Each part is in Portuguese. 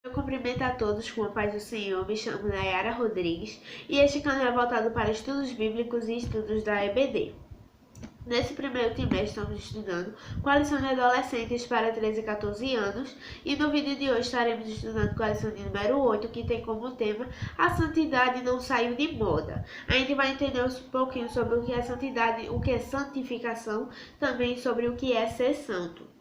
Eu cumprimento a todos com a paz do Senhor. Me chamo Nayara Rodrigues e este canal é voltado para estudos bíblicos e estudos da EBD. Nesse primeiro trimestre estamos estudando com a lição de adolescentes para 13 e 14 anos e no vídeo de hoje estaremos estudando com a lição de número 8, que tem como tema a santidade não saiu de moda. A gente vai entender um pouquinho sobre o que é santidade, o que é santificação, também sobre o que é ser santo.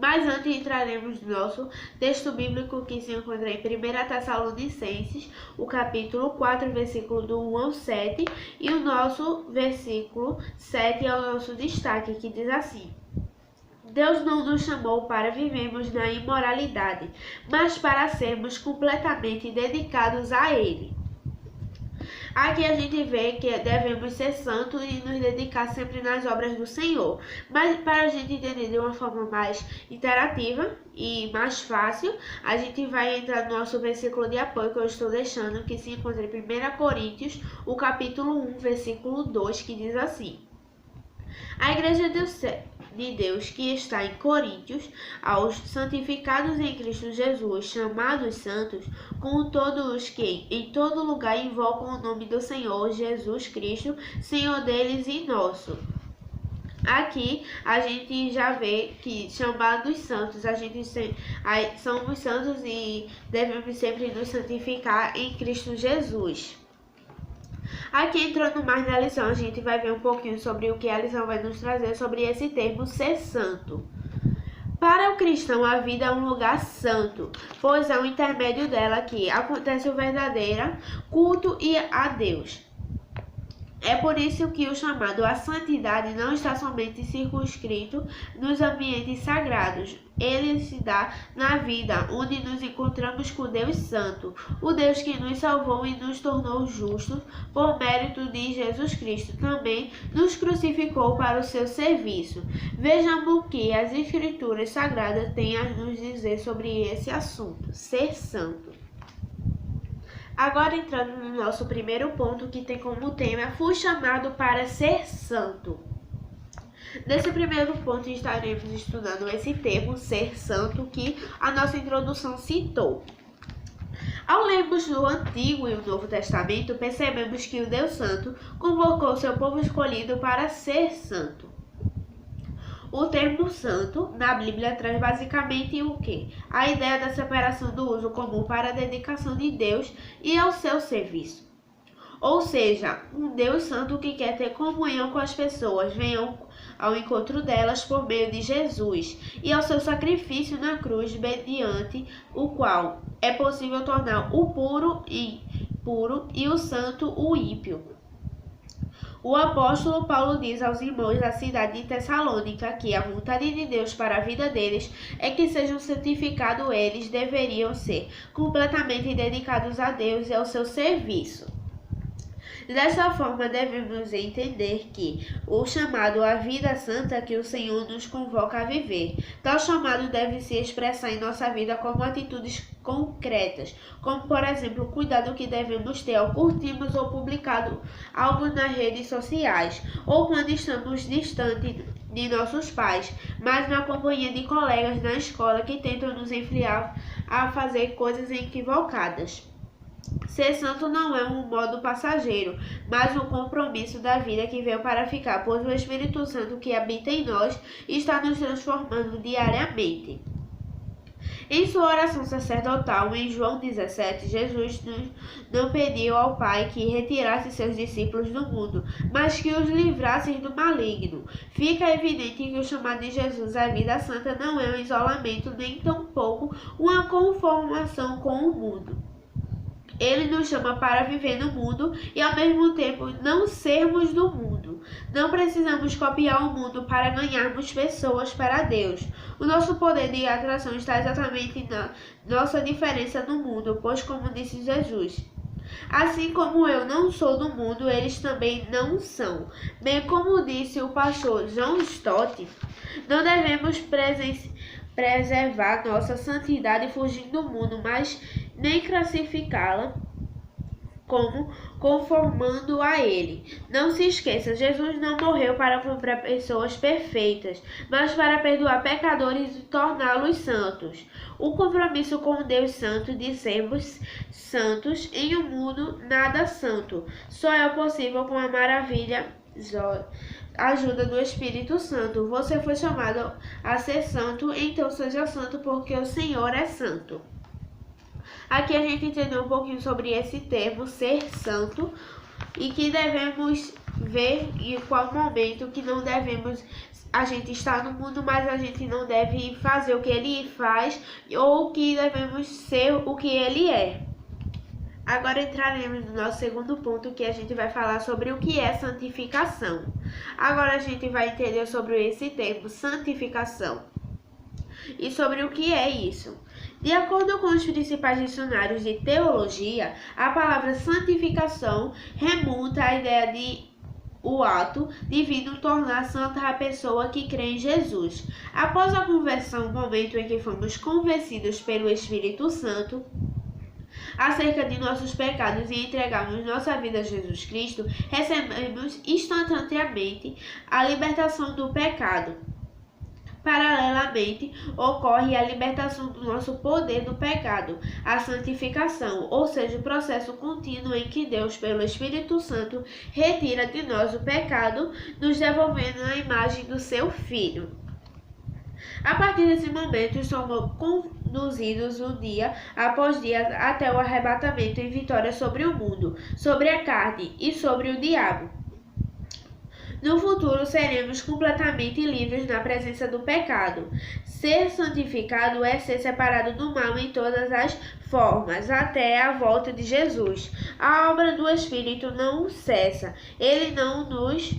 Mas antes entraremos no nosso texto bíblico que se encontra em 1 Tessalonicenses, o capítulo 4, versículo do 1 ao 7, e o nosso versículo 7 é o nosso destaque, que diz assim: Deus não nos chamou para vivermos na imoralidade, mas para sermos completamente dedicados a Ele. Aqui a gente vê que devemos ser santos e nos dedicar sempre nas obras do Senhor. Mas para a gente entender de uma forma mais interativa e mais fácil, a gente vai entrar no nosso versículo de apoio que eu estou deixando, que se encontra em 1 Coríntios, o capítulo 1, versículo 2, que diz assim: A igreja de Deus que está em Coríntios, aos santificados em Cristo Jesus, chamados santos, com todos os que em todo lugar invocam o nome do Senhor Jesus Cristo, Senhor deles e nosso. Aqui a gente já vê que chamados santos, somos santos e devemos sempre nos santificar em Cristo Jesus. Aqui entrando mais na lição, a gente vai ver um pouquinho sobre o que a lição vai nos trazer sobre esse termo ser santo. Para o cristão, a vida é um lugar santo, pois é o intermédio dela que acontece o verdadeiro culto a Deus. É por isso que o chamado à santidade não está somente circunscrito nos ambientes sagrados. Ele se dá na vida, onde nos encontramos com Deus Santo, o Deus que nos salvou e nos tornou justos por mérito de Jesus Cristo. Também nos crucificou para o seu serviço. Vejamos o que as Escrituras Sagradas têm a nos dizer sobre esse assunto, ser santo. Agora entrando no nosso primeiro ponto, que tem como tema fui chamado para ser santo. Nesse primeiro ponto estaremos estudando esse termo ser santo que a nossa introdução citou. Ao lermos o Antigo e o Novo Testamento, percebemos que o Deus Santo convocou seu povo escolhido para ser santo. O termo santo na Bíblia traz basicamente o quê? A ideia da separação do uso comum para a dedicação de Deus e ao seu serviço. Ou seja, um Deus santo que quer ter comunhão com as pessoas, venham ao encontro delas por meio de Jesus e ao seu sacrifício na cruz, mediante o qual é possível tornar o puro e o santo o ímpio. O apóstolo Paulo diz aos irmãos da cidade de Tessalônica que a vontade de Deus para a vida deles é que sejam santificados. Eles deveriam ser completamente dedicados a Deus e ao seu serviço. Dessa forma, devemos entender que o chamado à vida santa que o Senhor nos convoca a viver. Tal chamado deve se expressar em nossa vida como atitudes concretas, como, por exemplo, o cuidado que devemos ter ao curtirmos ou publicar algo nas redes sociais, ou quando estamos distantes de nossos pais, mas na companhia de colegas na escola que tentam nos influenciar a fazer coisas equivocadas. Ser santo não é um modo passageiro, mas um compromisso da vida que veio para ficar, pois o Espírito Santo que habita em nós está nos transformando diariamente. Em sua oração sacerdotal, em João 17, Jesus não pediu ao Pai que retirasse seus discípulos do mundo, mas que os livrasse do maligno. Fica evidente que o chamado de Jesus à vida santa não é um isolamento, nem tampouco uma conformação com o mundo. Ele nos chama para viver no mundo e, ao mesmo tempo, não sermos do mundo. Não precisamos copiar o mundo para ganharmos pessoas para Deus. O nosso poder de atração está exatamente na nossa diferença do mundo, pois, como disse Jesus, assim como eu não sou do mundo, eles também não são. Bem como disse o pastor John Stott, não devemos preservar nossa santidade fugindo do mundo, mas nem classificá-la como conformando a ele. Não se esqueça, Jesus não morreu para comprar pessoas perfeitas, mas para perdoar pecadores e torná-los santos. O compromisso com Deus Santo de sermos santos em um mundo nada santo só é possível com a ajuda do Espírito Santo. Você foi chamado a ser santo, então seja santo porque o Senhor é santo. Aqui a gente entendeu um pouquinho sobre esse termo, ser santo, e que devemos ver em qual momento que não devemos. A gente está no mundo, mas a gente não deve fazer o que ele faz, ou que devemos ser o que ele é. Agora entraremos no nosso segundo ponto, que a gente vai falar sobre o que é santificação. Agora a gente vai entender sobre esse termo, santificação, e sobre o que é isso. De acordo com os principais dicionários de teologia, a palavra santificação remonta à ideia de o ato divino tornar santa a pessoa que crê em Jesus. Após a conversão, o momento em que fomos convencidos pelo Espírito Santo acerca de nossos pecados e entregamos nossa vida a Jesus Cristo, recebemos instantaneamente a libertação do pecado. Paralelamente, ocorre a libertação do nosso poder do pecado, a santificação, ou seja, o processo contínuo em que Deus, pelo Espírito Santo, retira de nós o pecado, nos devolvendo a imagem do seu Filho. A partir desse momento, somos conduzidos dia após dia até o arrebatamento em vitória sobre o mundo, sobre a carne e sobre o diabo. No futuro, seremos completamente livres na presença do pecado. Ser santificado é ser separado do mal em todas as formas, até a volta de Jesus. A obra do Espírito não cessa. Ele não nos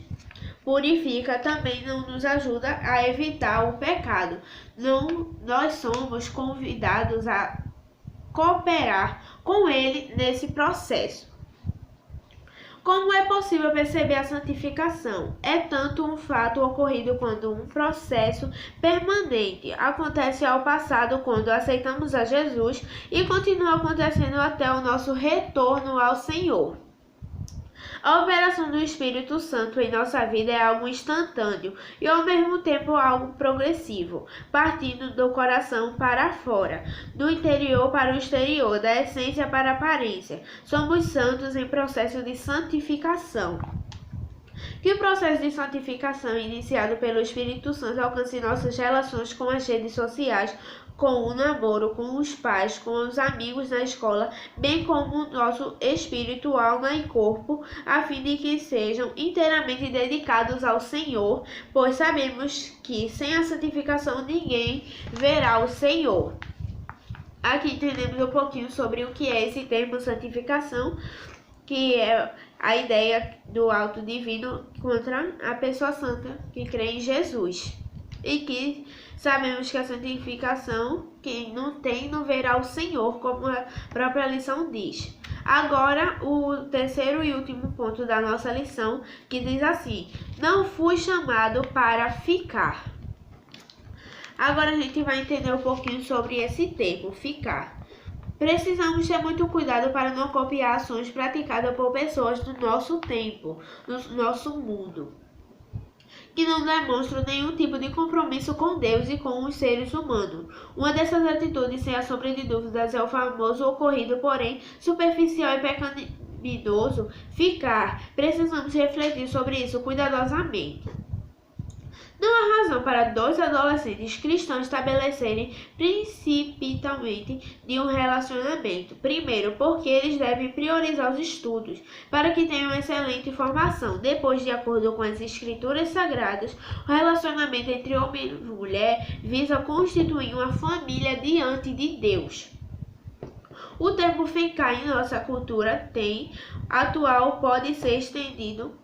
purifica, também não nos ajuda a evitar o pecado. Nós somos convidados a cooperar com ele nesse processo. Como é possível perceber a santificação? É tanto um fato ocorrido quanto um processo permanente. Acontece ao passado quando aceitamos a Jesus e continua acontecendo até o nosso retorno ao Senhor. A operação do Espírito Santo em nossa vida é algo instantâneo e ao mesmo tempo algo progressivo, partindo do coração para fora, do interior para o exterior, da essência para a aparência. Somos santos em processo de santificação. Que o processo de santificação iniciado pelo Espírito Santo alcance nossas relações com as redes sociais, com o namoro, com os pais, com os amigos na escola, bem como o nosso espírito, alma e corpo, a fim de que sejam inteiramente dedicados ao Senhor, pois sabemos que sem a santificação ninguém verá o Senhor. Aqui entendemos um pouquinho sobre o que é esse termo santificação, que é a ideia do alto divino contra a pessoa santa que crê em Jesus. E que sabemos que a santificação, quem não tem, não verá o Senhor, como a própria lição diz. Agora, o terceiro e último ponto da nossa lição, que diz assim: não fui chamado para ficar. Agora a gente vai entender um pouquinho sobre esse termo, ficar. Precisamos ter muito cuidado para não copiar ações praticadas por pessoas do nosso tempo, do nosso mundo, que não demonstram nenhum tipo de compromisso com Deus e com os seres humanos. Uma dessas atitudes, sem a sombra de dúvidas, é o famoso ocorrido, porém superficial e pecaminoso, ficar. Precisamos refletir sobre isso cuidadosamente. Não há razão para dois adolescentes cristãos estabelecerem principalmente de um relacionamento. Primeiro, porque eles devem priorizar os estudos, para que tenham excelente formação. Depois, de acordo com as escrituras sagradas, o relacionamento entre homem e mulher visa constituir uma família diante de Deus. O termo ficar em nossa cultura atual pode ser estendido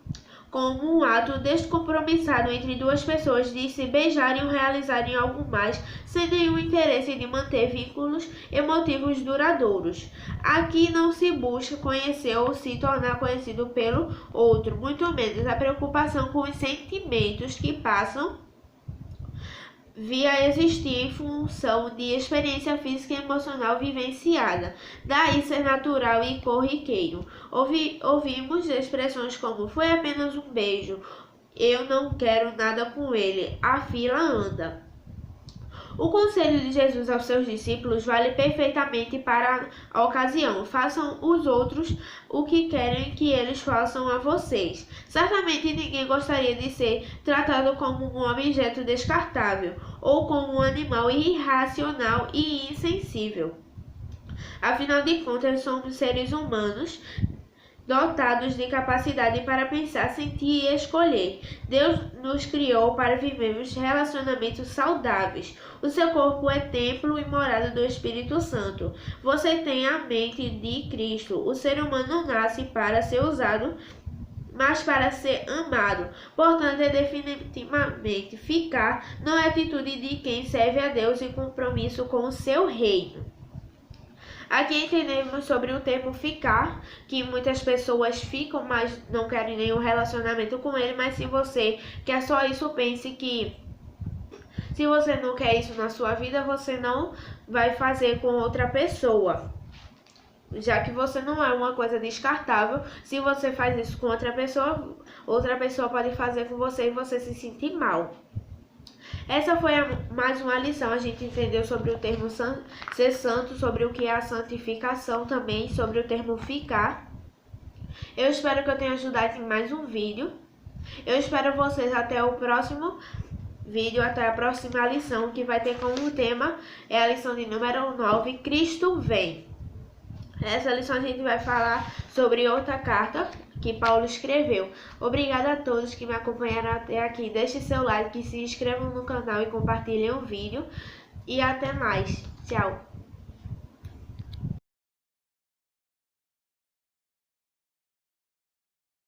como um ato descompromissado entre duas pessoas de se beijarem ou realizarem algo mais, sem nenhum interesse de manter vínculos emotivos duradouros. Aqui não se busca conhecer ou se tornar conhecido pelo outro, muito menos a preocupação com os sentimentos que passam via existir em função de experiência física e emocional vivenciada, daí ser natural e corriqueiro. Ouvimos expressões como foi apenas um beijo, eu não quero nada com ele, a fila anda. O conselho de Jesus aos seus discípulos vale perfeitamente para a ocasião. Façam os outros o que querem que eles façam a vocês. Certamente ninguém gostaria de ser tratado como um objeto descartável ou como um animal irracional e insensível. Afinal de contas, somos seres humanos dotados de capacidade para pensar, sentir e escolher. Deus nos criou para vivermos relacionamentos saudáveis. O seu corpo é templo e morada do Espírito Santo. Você tem a mente de Cristo. O ser humano não nasce para ser usado, mas para ser amado. Portanto, é definitivamente ficar não é atitude de quem serve a Deus em compromisso com o seu reino. Aqui entendemos sobre o termo ficar, que muitas pessoas ficam, mas não querem nenhum relacionamento com ele, mas se você quer só isso, pense que se você não quer isso na sua vida, você não vai fazer com outra pessoa. Já que você não é uma coisa descartável, se você faz isso com outra pessoa pode fazer com você e você se sentir mal. Essa foi mais uma lição. A gente entendeu sobre o termo ser santo, sobre o que é a santificação também, sobre o termo ficar. Eu espero que eu tenha ajudado em mais um vídeo. Eu espero vocês até o próximo vídeo, até a próxima lição, que vai ter como tema, é a lição de número 9, Cristo vem. Nessa lição a gente vai falar sobre outra carta que Paulo escreveu. Obrigada a todos que me acompanharam até aqui. Deixe seu like, se inscrevam no canal e compartilhem o vídeo. E até mais. Tchau.